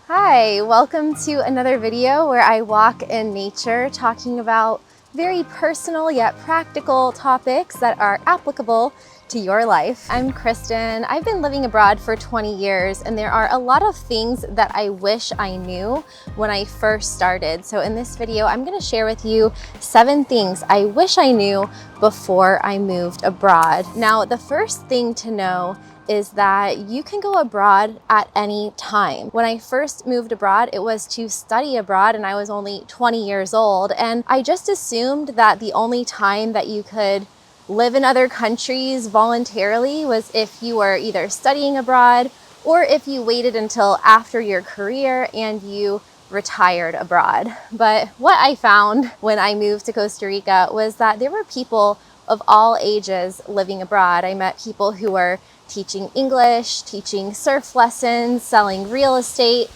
Hi, welcome to another video where I walk in nature talking about very personal yet practical topics that are applicable to your life. I'm Kristin. I've been living abroad for 20 years and there are a lot of things that I wish I knew when I first started. So in this video, I'm going to share with you 7 things I wish I knew before I moved abroad. Now, the first thing to know is that you can go abroad at any time. When I first moved abroad, it was to study abroad and I was only 20 years old. And I just assumed that the only time that you could live in other countries voluntarily was if you were either studying abroad or if you waited until after your career and you retired abroad. But what I found when I moved to Costa Rica was that there were people of all ages living abroad. I met people who were teaching English, teaching surf lessons, selling real estate.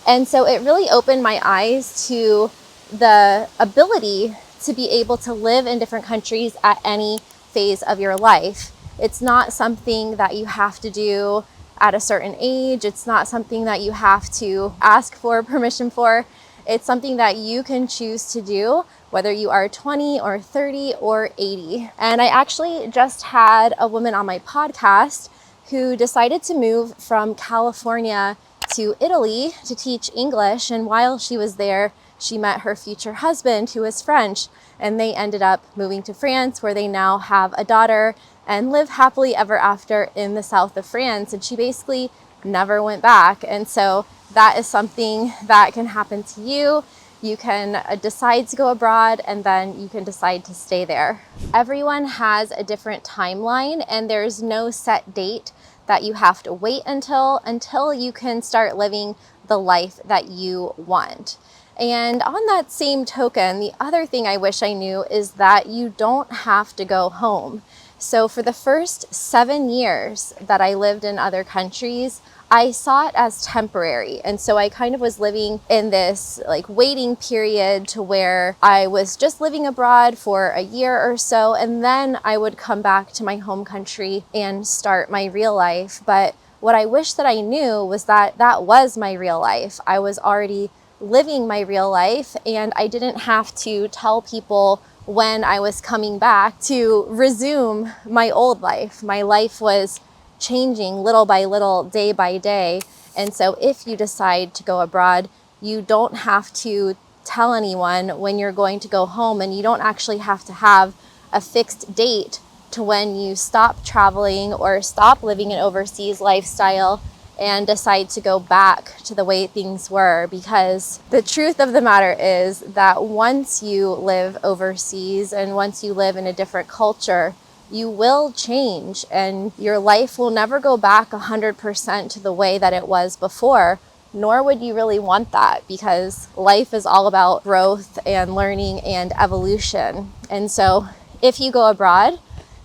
And so it really opened my eyes to the ability to be able to live in different countries at any phase of your life. It's not something that you have to do at a certain age. It's not something that you have to ask for permission for. It's something that you can choose to do, whether you are 20 or 30 or 80. And I actually just had a woman on my podcast who decided to move from California to Italy to teach English. And while she was there, she met her future husband, who is French, and they ended up moving to France, where they now have a daughter and live happily ever after in the south of France. And she basically never went back. And so that is something that can happen to you. You can decide to go abroad and then you can decide to stay there. Everyone has a different timeline and there's no set date that you have to wait until you can start living the life that you want. And on that same token, the other thing I wish I knew is that you don't have to go home. So for the first 7 years that I lived in other countries, I saw it as temporary. And so I kind of was living in this waiting period to where I was just living abroad for a year or so. And then I would come back to my home country and start my real life. But what I wish that I knew was that that was my real life. I was already living my real life and I didn't have to tell people when I was coming back to resume my old life. My life was changing little by little, day by day. And so if you decide to go abroad, you don't have to tell anyone when you're going to go home, and you don't actually have to have a fixed date to when you stop traveling or stop living an overseas lifestyle and decide to go back to the way things were. Because the truth of the matter is that once you live overseas and once you live in a different culture, you will change and your life will never go back 100% to the way that it was before, nor would you really want that, because life is all about growth and learning and evolution. And so if you go abroad,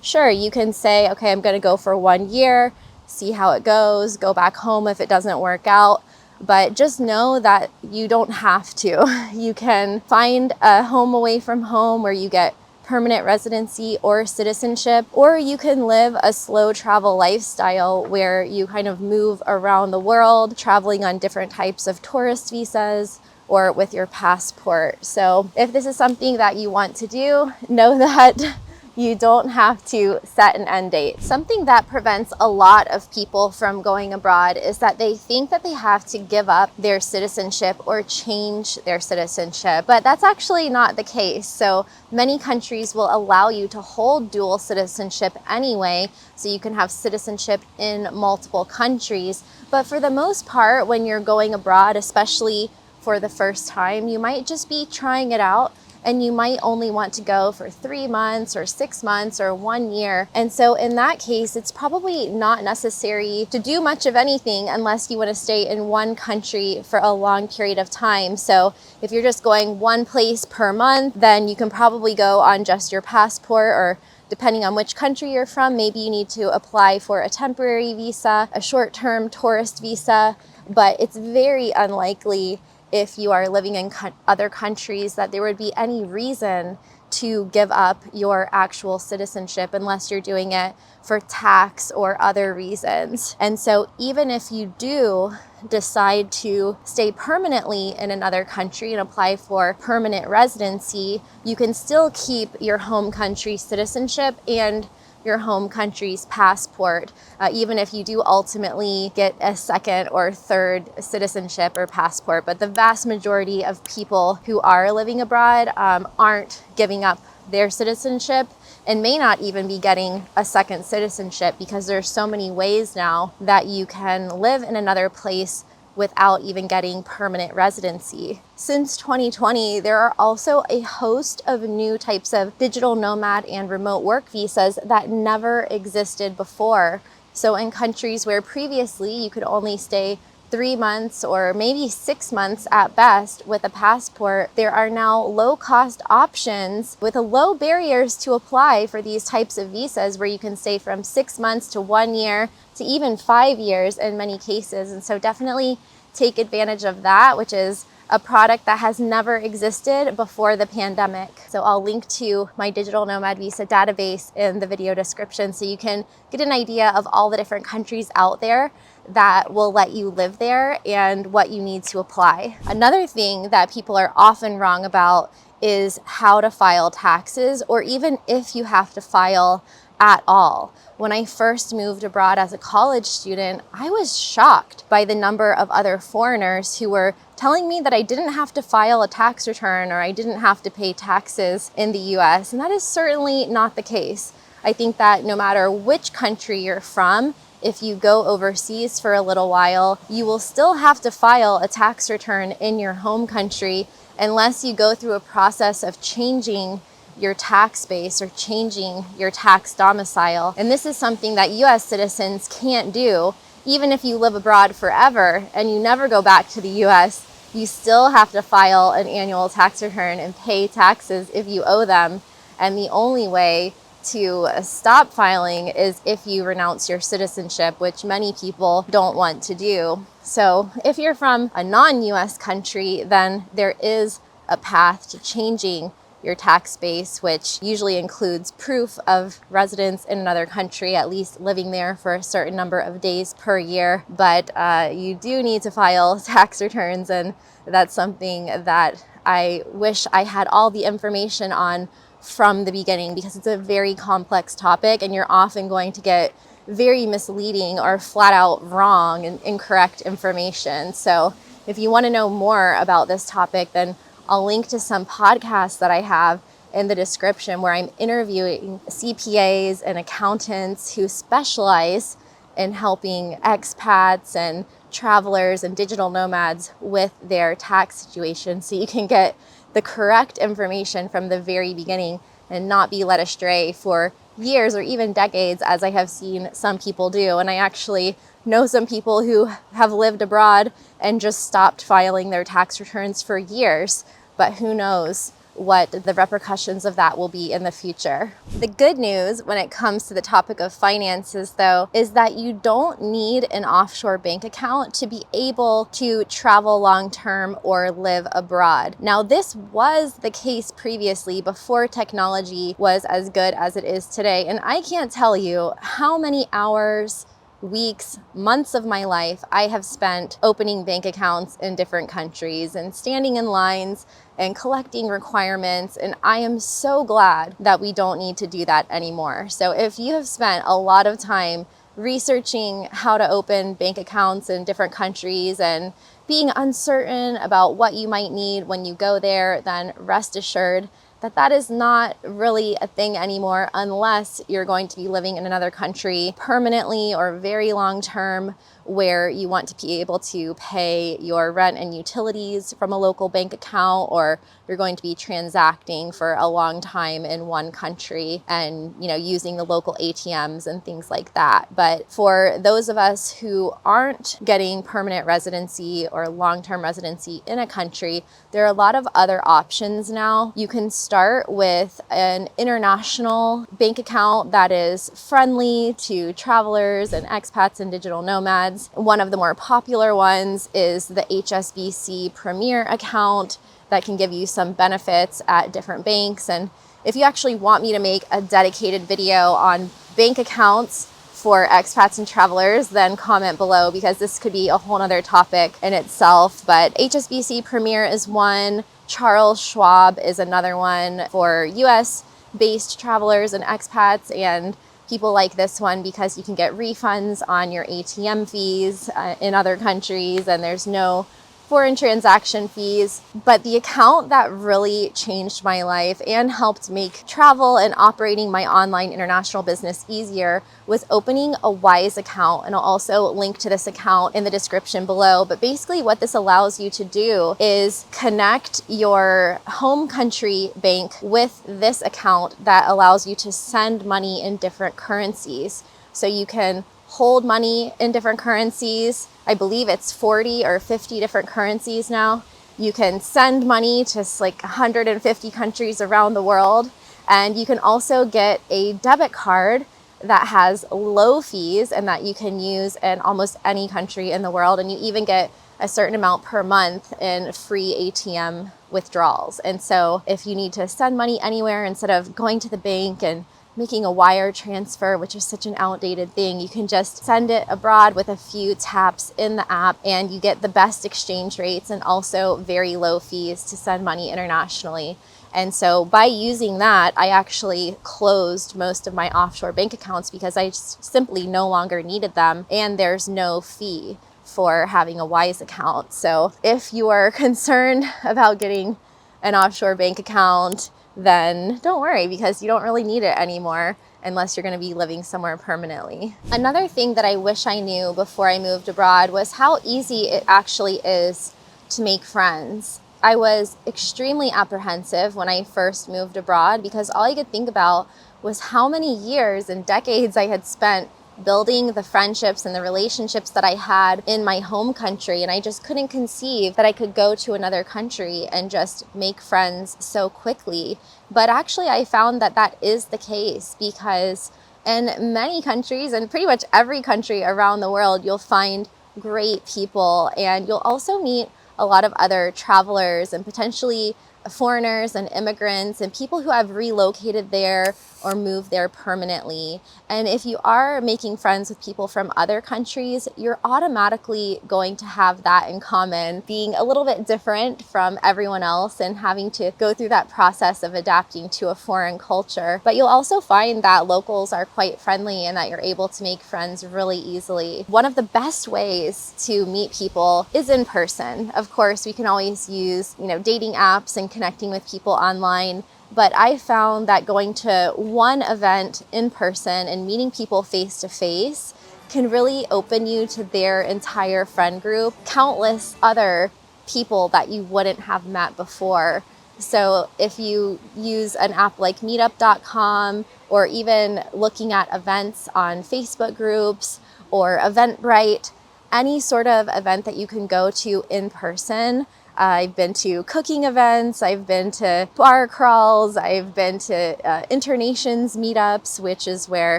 sure, you can say, okay, I'm going to go for 1 year, see how it goes, go back home if it doesn't work out. But just know that you don't have to. You can find a home away from home where you get permanent residency or citizenship, or you can live a slow travel lifestyle where you kind of move around the world, traveling on different types of tourist visas or with your passport. So if this is something that you want to do, know that you don't have to set an end date. Something that prevents a lot of people from going abroad is that they think that they have to give up their citizenship or change their citizenship, but that's actually not the case. So many countries will allow you to hold dual citizenship anyway, so you can have citizenship in multiple countries. But for the most part, when you're going abroad, especially for the first time, you might just be trying it out. And you might only want to go for 3 months or 6 months or 1 year. And so in that case, it's probably not necessary to do much of anything unless you want to stay in one country for a long period of time. So if you're just going one place per month, then you can probably go on just your passport, or depending on which country you're from, maybe you need to apply for a temporary visa, a short-term tourist visa. But it's very unlikely, if you are living in other countries, that there would be any reason to give up your actual citizenship unless you're doing it for tax or other reasons. And so even if you do decide to stay permanently in another country and apply for permanent residency, you can still keep your home country citizenship and your home country's passport, even if you do ultimately get a second or third citizenship or passport. But the vast majority of people who are living abroad aren't giving up their citizenship and may not even be getting a second citizenship, because there's so many ways now that you can live in another place without even getting permanent residency. Since 2020, there are also a host of new types of digital nomad and remote work visas that never existed before. So in countries where previously you could only stay 3 months or maybe 6 months at best with a passport, there are now low-cost options with low barriers to apply for these types of visas, where you can stay from 6 months to 1 year to even 5 years in many cases. And so definitely take advantage of that, which is a product that has never existed before the pandemic. So I'll link to my Digital Nomad Visa database in the video description so you can get an idea of all the different countries out there that will let you live there and what you need to apply. Another thing that people are often wrong about is how to file taxes, or even if you have to file at all. When I first moved abroad as a college student, I was shocked by the number of other foreigners who were telling me that I didn't have to file a tax return or I didn't have to pay taxes in the US, and that is certainly not the case. I think that no matter which country you're from, if you go overseas for a little while, you will still have to file a tax return in your home country unless you go through a process of changing your tax base or changing your tax domicile. And this is something that US citizens can't do. Even if you live abroad forever and you never go back to the US, you still have to file an annual tax return and pay taxes if you owe them. And the only way to stop filing is if you renounce your citizenship, which many people don't want to do. So if you're from a non-US country, then there is a path to changing your tax base, which usually includes proof of residence in another country, at least living there for a certain number of days per year. But you do need to file tax returns, and that's something that I wish I had all the information on from the beginning, because it's a very complex topic and you're often going to get very misleading or flat out wrong and incorrect information. So if you want to know more about this topic, then I'll link to some podcasts that I have in the description where I'm interviewing CPAs and accountants who specialize in helping expats and travelers and digital nomads with their tax situation, so you can get the correct information from the very beginning and not be led astray for years or even decades, as I have seen some people do. And I actually know some people who have lived abroad and just stopped filing their tax returns for years, but who knows what the repercussions of that will be in the future. The good news when it comes to the topic of finances, though, is that you don't need an offshore bank account to be able to travel long-term or live abroad. Now, this was the case previously before technology was as good as it is today, and I can't tell you how many hours, weeks, months of my life I have spent opening bank accounts in different countries and standing in lines and collecting requirements. And I am so glad that we don't need to do that anymore. So if you have spent a lot of time researching how to open bank accounts in different countries and being uncertain about what you might need when you go there, then rest assured that that is not really a thing anymore, unless you're going to be living in another country permanently or very long term, where you want to be able to pay your rent and utilities from a local bank account, or you're going to be transacting for a long time in one country and, using the local ATMs and things like that. But for those of us who aren't getting permanent residency or long-term residency in a country, there are a lot of other options now. You can start with an international bank account that is friendly to travelers and expats and digital nomads. One of the more popular ones is the HSBC Premier account that can give you some benefits at different banks. And If you actually want me to make a dedicated video on bank accounts for expats and travelers, then comment below, because this could be a whole nother topic in itself. But HSBC Premier is one, Charles Schwab is another one for US based travelers and expats and people like this one, because you can get refunds on your ATM fees in other countries, and there's no foreign transaction fees. But the account that really changed my life and helped make travel and operating my online international business easier was opening a Wise account. And I'll also link to this account in the description below. But basically what this allows you to do is connect your home country bank with this account that allows you to send money in different currencies. So you can hold money in different currencies. I believe it's 40 or 50 different currencies now. You can send money to like 150 countries around the world. And you can also get a debit card that has low fees and that you can use in almost any country in the world. And you even get a certain amount per month in free ATM withdrawals. And so if you need to send money anywhere, instead of going to the bank and making a wire transfer, which is such an outdated thing, you can just send it abroad with a few taps in the app, and you get the best exchange rates and also very low fees to send money internationally. And so by using that, I actually closed most of my offshore bank accounts because I simply no longer needed them, and there's no fee for having a Wise account. So if you are concerned about getting an offshore bank account, then don't worry, because you don't really need it anymore unless you're going to be living somewhere permanently. Another thing that I wish I knew before I moved abroad was how easy it actually is to make friends. I was extremely apprehensive when I first moved abroad because all I could think about was how many years and decades I had spent building the friendships and the relationships that I had in my home country. And I just couldn't conceive that I could go to another country and just make friends so quickly. But actually, I found that that is the case, because in many countries, and pretty much every country around the world, you'll find great people, and you'll also meet a lot of other travelers and potentially foreigners and immigrants and people who have relocated there or moved there permanently. And if you are making friends with people from other countries, you're automatically going to have that in common, being a little bit different from everyone else and having to go through that process of adapting to a foreign culture. But you'll also find that locals are quite friendly and that you're able to make friends really easily. One of the best ways to meet people is in person. Of course, we can always use, dating apps and connecting with people online. But I found that going to one event in person and meeting people face to face can really open you to their entire friend group, countless other people that you wouldn't have met before. So if you use an app like meetup.com, or even looking at events on Facebook groups or Eventbrite, any sort of event that you can go to in person. I've been to cooking events, I've been to bar crawls, I've been to internations meetups, which is where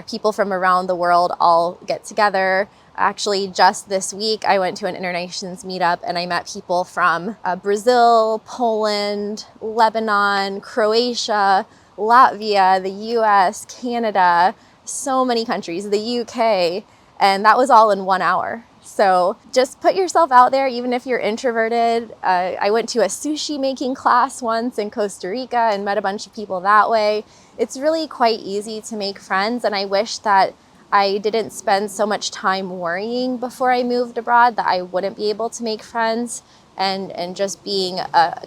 people from around the world all get together. Actually, just this week, I went to an internations meetup and I met people from Brazil, Poland, Lebanon, Croatia, Latvia, the US, Canada, so many countries, the UK, and that was all in 1 hour. So just put yourself out there, even if you're introverted. I went to a sushi making class once in Costa Rica and met a bunch of people that way. It's really quite easy to make friends, and I wish that I didn't spend so much time worrying before I moved abroad that I wouldn't be able to make friends, and just being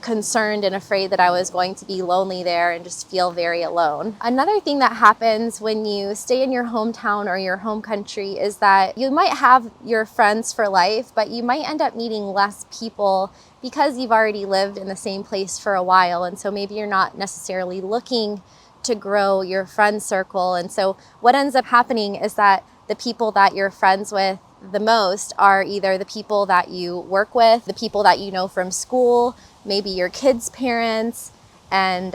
concerned and afraid that I was going to be lonely there and just feel very alone. Another thing that happens when you stay in your hometown or your home country is that you might have your friends for life, but you might end up meeting less people because you've already lived in the same place for a while. And so maybe you're not necessarily looking to grow your friend circle. And so what ends up happening is that the people that you're friends with the most are either the people that you work with, the people that you know from school, maybe your kids' parents, and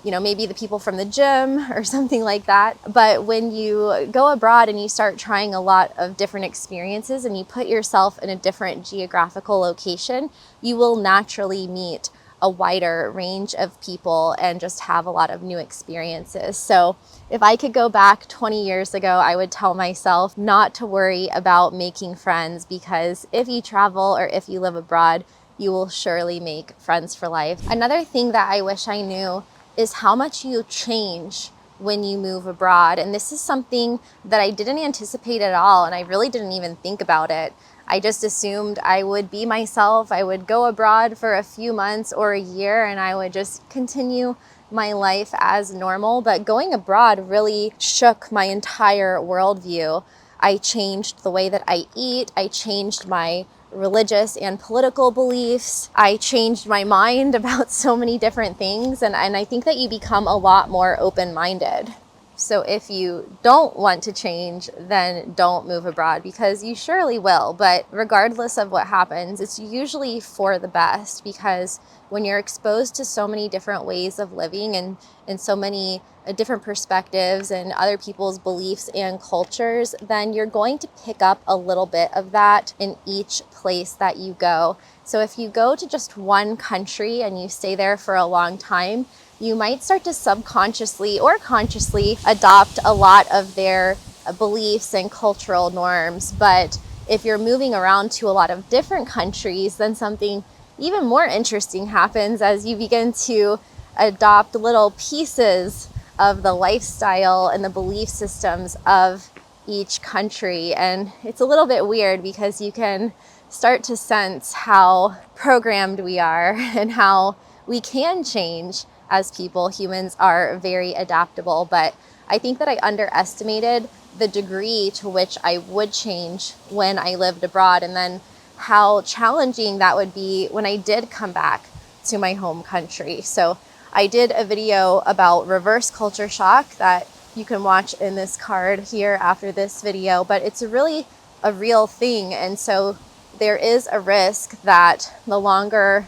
maybe the people from the gym or something like that. But when you go abroad and you start trying a lot of different experiences and you put yourself in a different geographical location, you will naturally meet a wider range of people and just have a lot of new experiences. So if I could go back 20 years ago, I would tell myself not to worry about making friends, because if you travel or if you live abroad, you will surely make friends for life. Another thing that I wish I knew is how much you change when you move abroad. And this is something that I didn't anticipate at all, and I really didn't even think about it. I just assumed I would be myself. I would go abroad for a few months or a year, and I would just continue my life as normal. But going abroad really shook my entire worldview. I changed the way that I eat. I changed my religious and political beliefs. I changed my mind about so many different things. And I think that you become a lot more open-minded. So if you don't want to change, then don't move abroad, because you surely will. But regardless of what happens, it's usually for the best, because when you're exposed to so many different ways of living and so many different perspectives and other people's beliefs and cultures, then you're going to pick up a little bit of that in each place that you go. So if you go to just one country and you stay there for a long time, you might start to subconsciously or consciously adopt a lot of their beliefs and cultural norms. But if you're moving around to a lot of different countries, then something even more interesting happens as you begin to adopt little pieces of the lifestyle and the belief systems of each country. And it's a little bit weird, because you can start to sense how programmed we are and how we can change as people. Humans are very adaptable, but I think that I underestimated the degree to which I would change when I lived abroad, and then how challenging that would be when I did come back to my home country. So I did a video about reverse culture shock that you can watch in this card here after this video, but it's really a real thing. And so there is a risk that the longer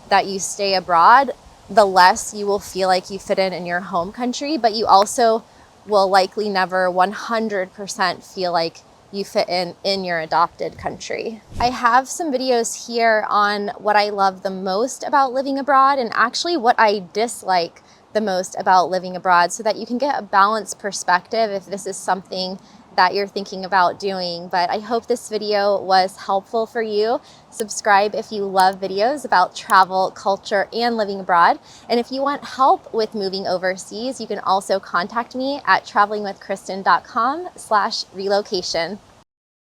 that you stay abroad, the less you will feel like you fit in your home country, but you also will likely never 100% feel like you fit in your adopted country. I have some videos here on what I love the most about living abroad, and actually what I dislike the most about living abroad, so that you can get a balanced perspective if this is something that you're thinking about doing. But I hope this video was helpful for you. Subscribe if you love videos about travel, culture, and living abroad. And if you want help with moving overseas, you can also contact me at travelingwithkristin.com/relocation.